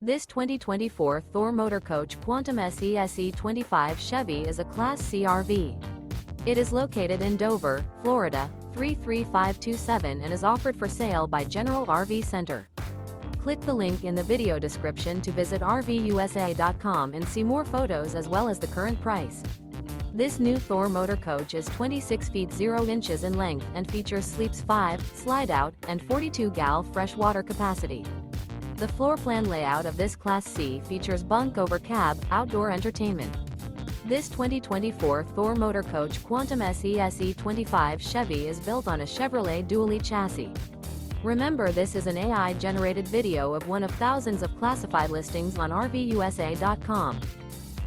This 2024 Thor Motor Coach Quantum SE-SE25 Chevy is a Class C RV. It is located in Dover, Florida, 33527 and is offered for sale by General RV Center. Click the link in the video description to visit RVUSA.com and see more photos as well as the current price. This new Thor Motor Coach is 26 feet 0 inches in length and features sleeps 5, Slideout, and 42 gal freshwater capacity. The floor plan layout of this Class C features Bunk Over Cab, outdoor entertainment. This 2024 Thor Motor Coach Quantum SE-SE25 Chevy is built on a Chevrolet dually chassis. Remember, this is an AI-generated video of one of thousands of classified listings on RVUSA.com.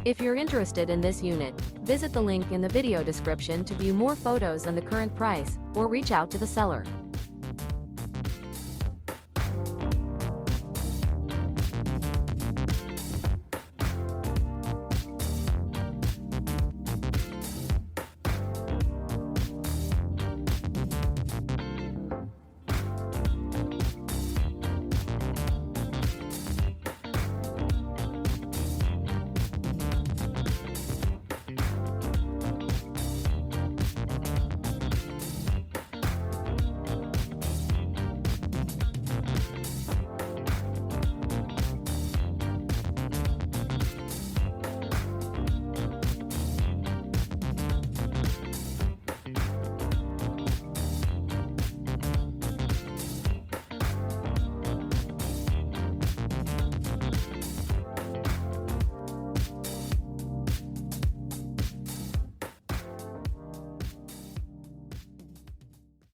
If you're interested in this unit, visit the link in the video description to view more photos and the current price, or reach out to the seller.